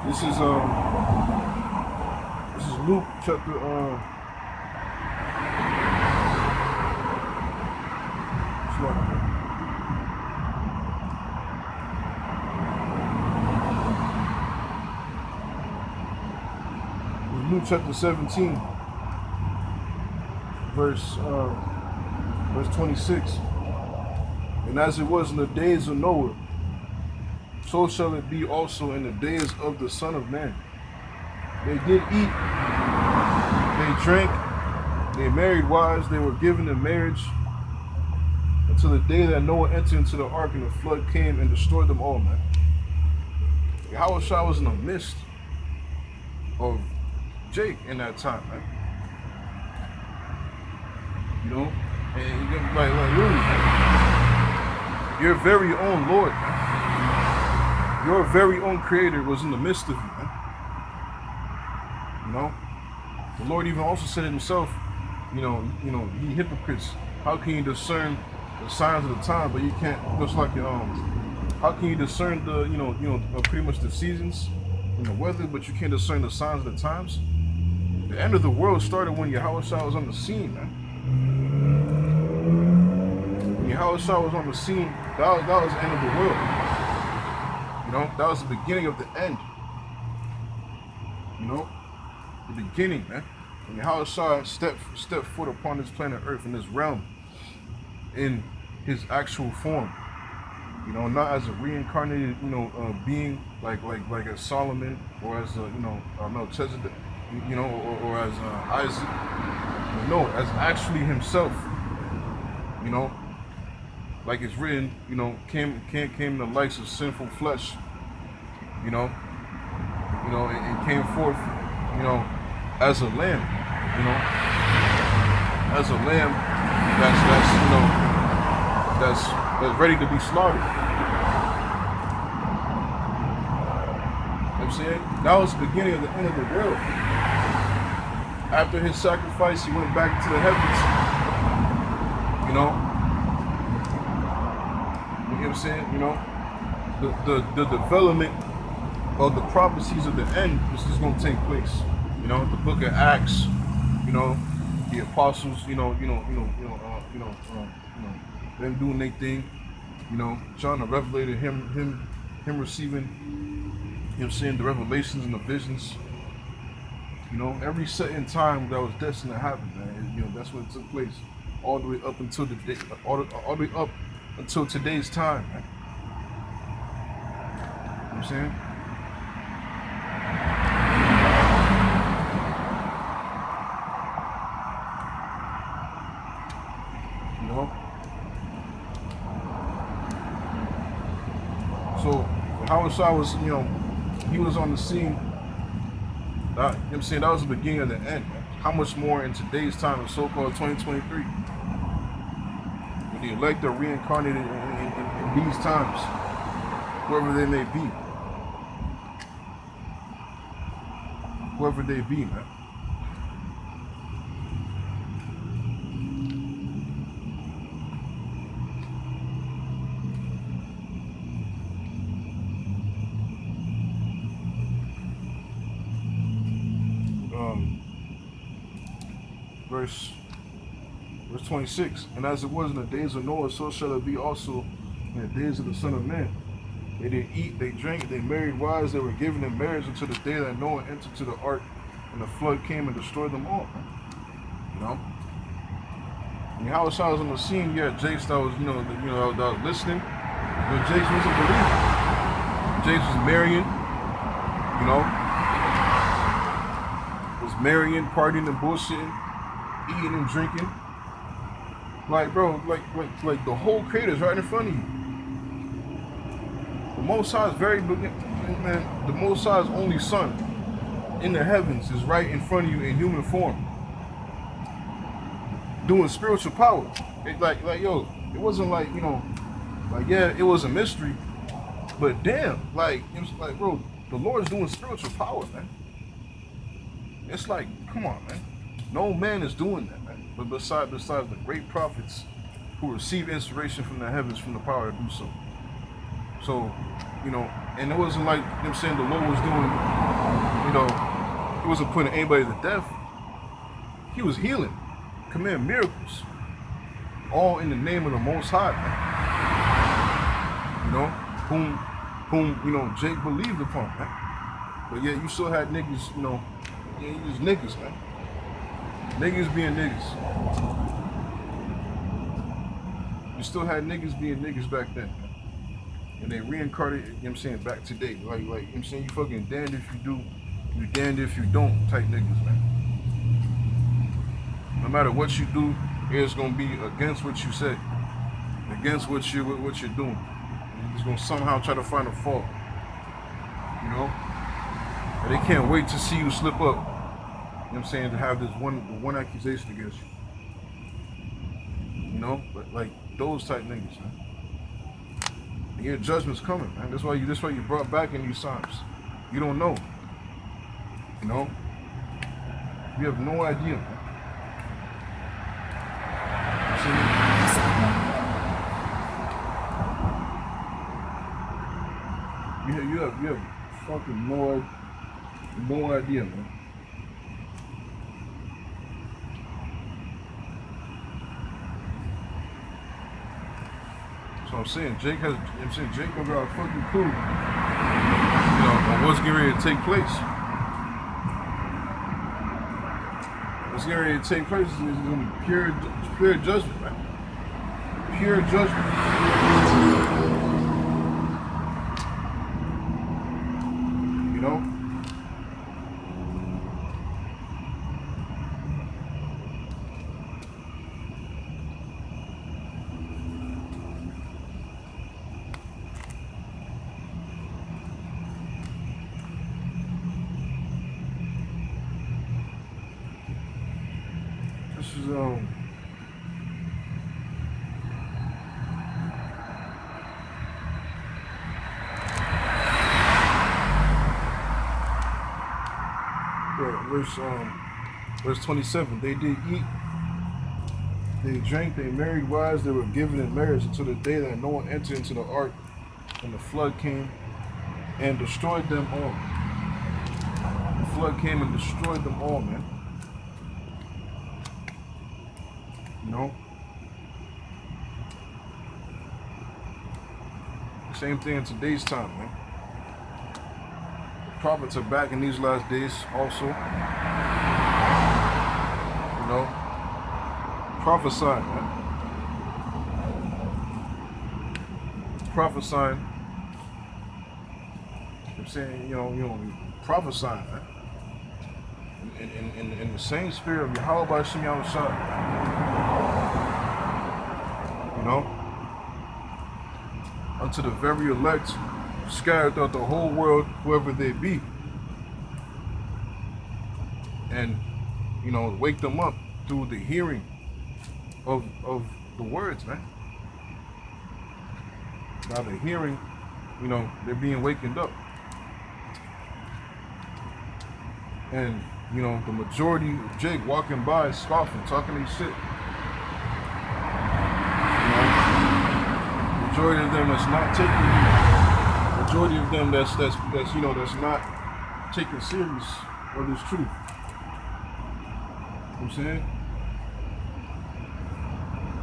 This is Luke chapter Luke chapter 17, verse 26. And as it was in the days of Noah, so shall it be also in the days of the Son of Man. They did eat, they drank, they married wives, they were given in marriage until the day that Noah entered into the ark and the flood came and destroyed them all, man. Yahushua was in the midst of Jake in that time, man. You know? And you get like really, man. Your very own Lord, man. Your very own creator was in the midst of you, man. You know? The Lord even also said it himself, ye hypocrites, how can you discern the signs of the time, but you can't, just like how can you discern the, pretty much the seasons and the weather, but you can't discern the signs of the times? The end of the world started when Yahushua was on the scene, man. When Yahushua was on the scene, that was the end of the world. You know, that was the beginning of the end. You know, the beginning, man. When Yahushua stepped foot upon this planet Earth, in this realm, in his actual form. You know, not as a reincarnated, being like as Solomon or as Melchizedek, or as Isaac. But no, as actually himself. You know, like it's written, came in the likes of sinful flesh. And came forth, as a lamb. As a lamb that's ready to be slaughtered. You know what I'm saying? That was the beginning of the end of the world. After his sacrifice, he went back to the heavens. You know what I'm saying? The development of the prophecies of the end is going to take place. The book of Acts, the apostles, them doing their thing, John the Revelator, him receiving, seeing the revelations and the visions. Every set in time that was destined to happen, man. That's when it took place, all the way up until the day, all the way up until today's time, man. You know what I'm saying? So Yahushua was, he was on the scene. That was the beginning of the end. How much more in today's time, the so-called 2023, when the elect are reincarnated in these times, whoever they may be, man. Verse 26, and as it was in the days of Noah, so shall it be also in the days of the Son of Man. They did eat, they drank, they married wives, they were given in marriage until the day that Noah entered to the ark, and the flood came and destroyed them all. And Yahushua was on the scene, Jakes that was, that was listening. Jakes wasn't believing. Jakes was marrying, was marrying, partying, and bullshitting, eating and drinking. Like, bro, like the whole creator's right in front of you. The Most High's the Most High's only Son in the heavens is right in front of you in human form, doing spiritual power. It it wasn't like, it was a mystery, but damn, it was bro, the Lord's doing spiritual power, man. It's like, come on, man. No man is doing that, man. But besides the great prophets who receive inspiration from the heavens, from the power to do so. So, And it wasn't like, you know what I'm saying, the Lord was doing, you know, he wasn't putting anybody to death. He was healing, committing miracles, all in the name of the Most High, man. You know, whom, you know, Jake believed upon, man. But yet you still had niggas, you know, yeah, you just niggas, man. Niggas being niggas. You still had niggas being niggas back then, man. And they reincarnated, you know what I'm saying, back today. Like, you know what I'm saying, you fucking damned if you do, you damned if you don't type niggas, man. No matter what you do, it's gonna be against what you say, against what you're doing. You're just gonna somehow try to find a fault, you know. And they can't wait to see you slip up. You know what I'm saying? To have this one accusation against you. You know, but like those type niggas, man. And your judgment's coming, man. That's why you brought back in these times. You don't know. You know? You have no idea, man. You have fucking no idea, man. So I'm saying Jake has, you know what I'm saying, Jake don't got a fucking clue, you know, on what's getting ready to take place. What's getting ready to take place is gonna be pure judgment, man. Pure judgment. You know? This is verse 27. They did eat, they drank, they married wives, they were given in marriage until the day that Noah entered into the ark, and the flood came and destroyed them all. The flood came and destroyed them all, man. You know? Same thing in today's time, man. The prophets are back in these last days also. You know? Prophesying, man. Prophesying. I'm saying, you know, prophesying, man. In the same spirit of Yahweh B'Shem Yahushua. You know? Unto the very elect, scattered throughout the whole world, whoever they be. And, you know, wake them up through the hearing of the words, man. By the hearing, you know, they're being wakened up. And, you know, the majority of Jake walking by, scoffing, talking their shit. You know, majority of them that's not taking, majority of them that's you know, that's not taking serious what is truth. You know what I'm saying?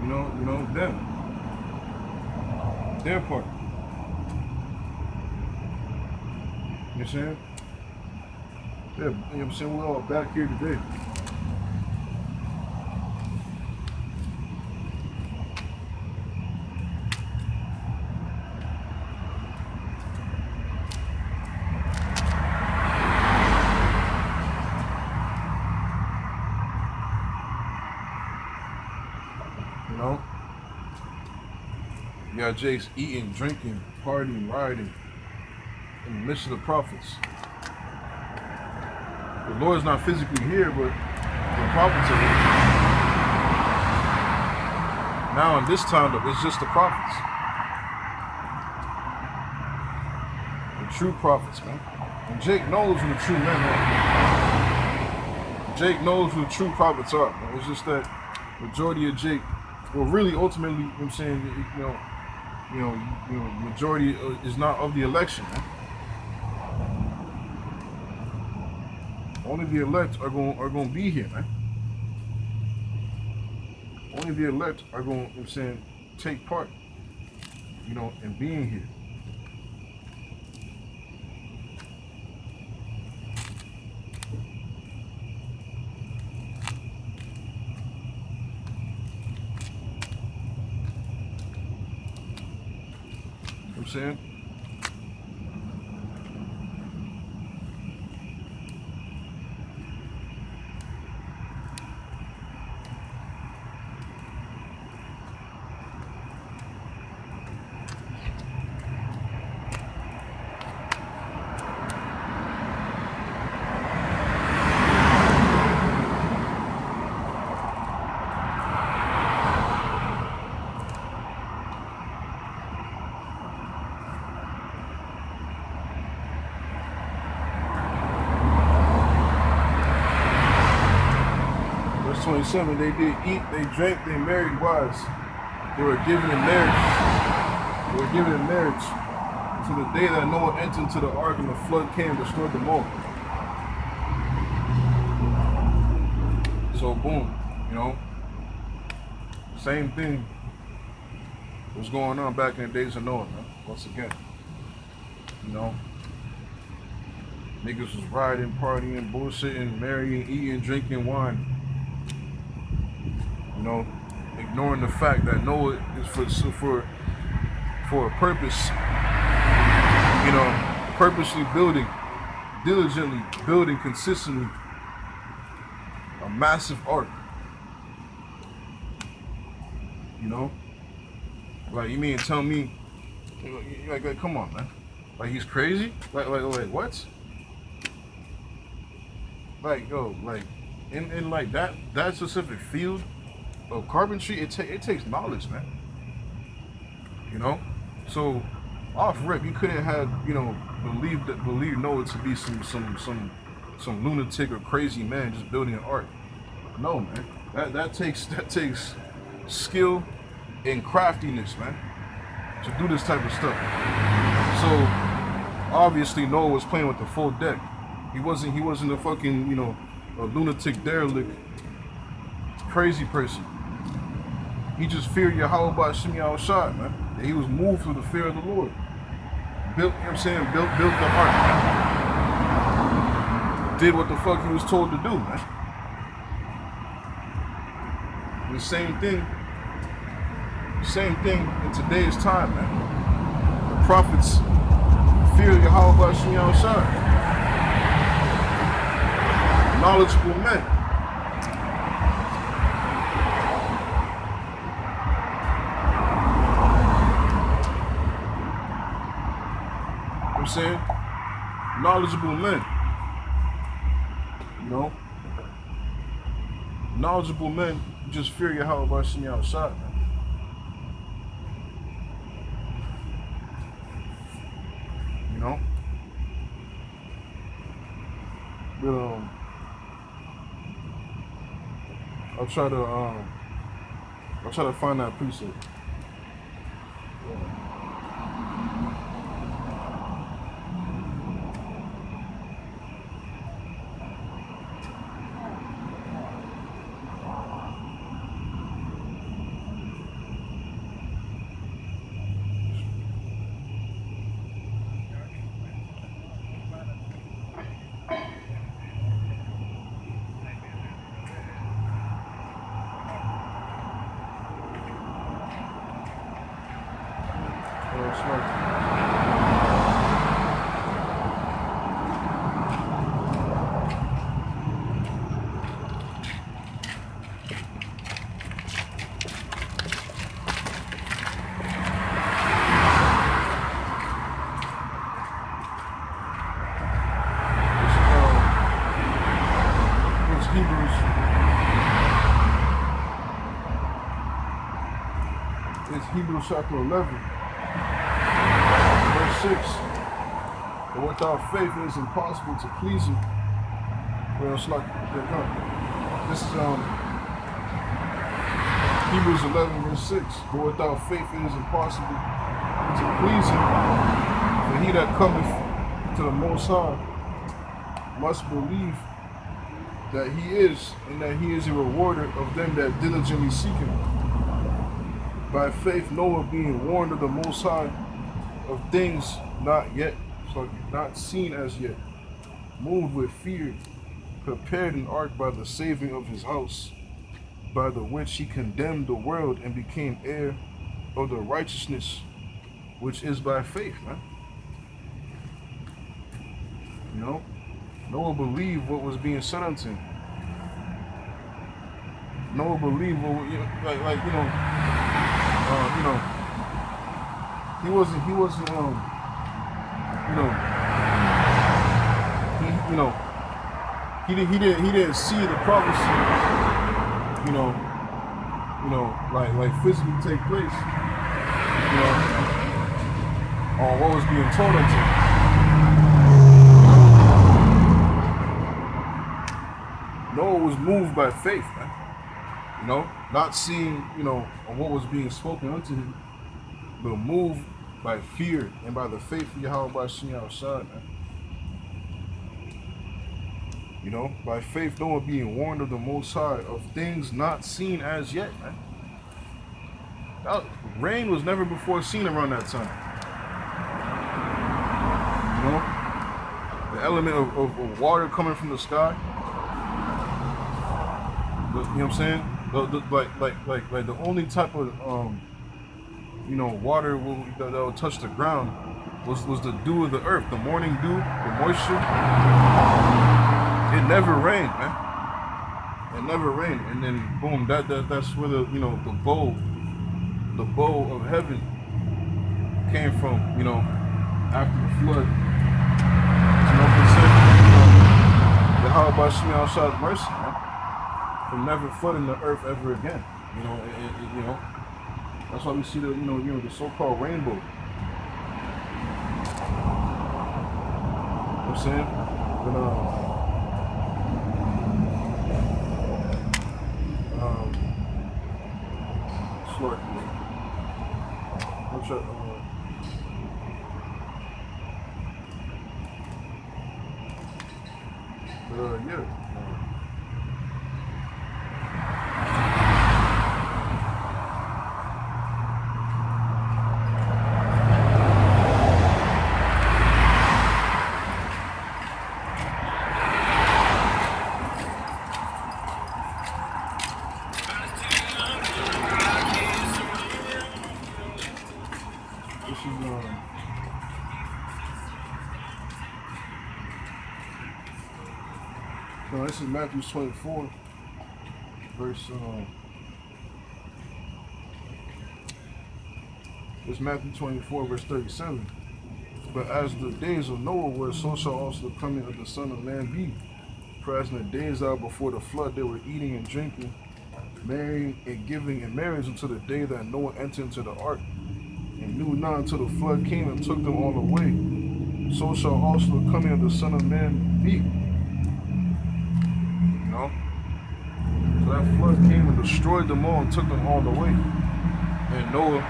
You know, them. Their part. You know what I'm saying? Yeah, you know what I'm saying? We're all back here today. You know? You got Jake's eating, drinking, partying, riding in the midst of the prophets. The Lord's not physically here, but the prophets are here. Now in this time, it's just the prophets. The true prophets, man. And Jake knows who the true men are. Jake knows who the true prophets are, man. It's just that majority of Jake, well, really, ultimately, you know what I'm saying, you know, majority is not of the election, man. Only the elect are going to be here, man. Only the elect are going, you know what I'm saying, take part, in being here. You know what I'm saying? Verse 27, they did eat, they drank, they married wives. They were given in marriage. They were given in marriage to the day that Noah entered into the ark and the flood came and destroyed them all. So boom, same thing was going on back in the days of Noah, man. Once again, niggas was riding, partying, bullshitting, marrying, eating, drinking wine. Ignoring the fact that Noah is for a purpose, purposely building, diligently building consistently a massive ark. Like, you mean tell me, like come on, man, like he's crazy, like what? Like, yo, like in like that specific field of carpentry, it takes knowledge, man. So off rip, you couldn't have believe Noah to be some lunatic or crazy man just building an ark. No, man, that takes skill and craftiness, man, to do this type of stuff. So obviously Noah was playing with the full deck. He wasn't a fucking a lunatic derelict crazy person. He just feared Yahweh Ba'Shem Yahushua, man. And he was moved through the fear of the Lord. Built the ark. Did what the fuck he was told to do, man. The same thing in today's time, man. The prophets fear Yahweh Ba'Shem Yahushua. Knowledgeable men. Saying knowledgeable men, knowledgeable men just fear Yahweh Ba'Shem Yahushua, man. But I'll try to find that precept. Hebrews chapter 11, verse 6. But without faith it is impossible to please him. Well, it's like, this is Hebrews 11, verse 6. But without faith it is impossible to please him. For he that cometh to the Most High must believe that he is, and that he is a rewarder of them that diligently seek him. By faith Noah, being warned of the Most High of things not seen as yet, moved with fear, prepared an ark by the saving of his house, by the which he condemned the world and became heir of the righteousness which is by faith, man. You know, Noah believed what was being said unto him. Noah believed what, he wasn't, he, he didn't see the prophecy, like physically take place, on what was being told unto him. Noah was moved by faith, man. Not seeing, on what was being spoken unto him, but moved by fear and by the faith of Yahweh by Shem outside, man. By faith, Noah being warned of the Most High of things not seen as yet, man. Rain was never before seen around that time. The element of water coming from the sky. You know what I'm saying? Like the only type of water that will touch the ground was the dew of the earth, the morning dew, the moisture. It never rained, man. It never rained, and then boom, that's where the bow of heaven came from. After the flood. Yahweh by Shem Shah's mercy, man. From never flooding the earth ever again. That's why we see the the so-called rainbow. You know what I'm saying? But yeah. This is Matthew 24, verse. It's Matthew 24, verse 37. But as the days of Noah were, so shall also the coming of the Son of Man be. For as in the days out before the flood, they were eating and drinking, marrying and giving in marriage until the day that Noah entered into the ark, and knew not until the flood came and took them all away. So shall also the coming of the Son of Man be. So that flood came and destroyed them all and took them all away. And Noah,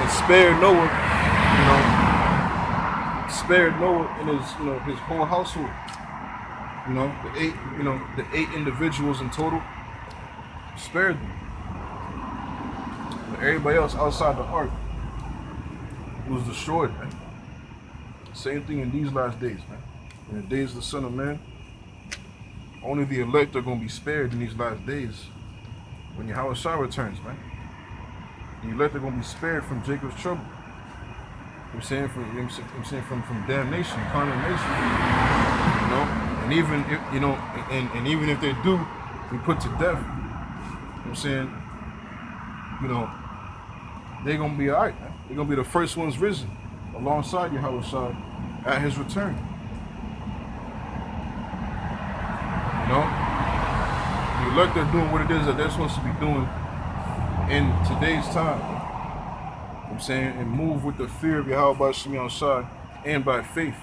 and spared Noah, spared Noah and his whole household. The eight individuals in total, spared them. But everybody else outside the ark was destroyed, man. Same thing in these last days, man. In the days of the Son of Man, only the elect are going to be spared in these last days when Yahweh Shah returns, man. The elect are going to be spared from Jacob's trouble. I'm saying from damnation, condemnation. And even if and even if they do be put to death, I'm saying, they're gonna be alright, man. They're gonna be the first ones risen alongside Yahweh Shah at his return. The elect are doing what it is that they're supposed to be doing in today's time. I'm saying, and move with the fear of Yahweh by Shem Shah and by faith.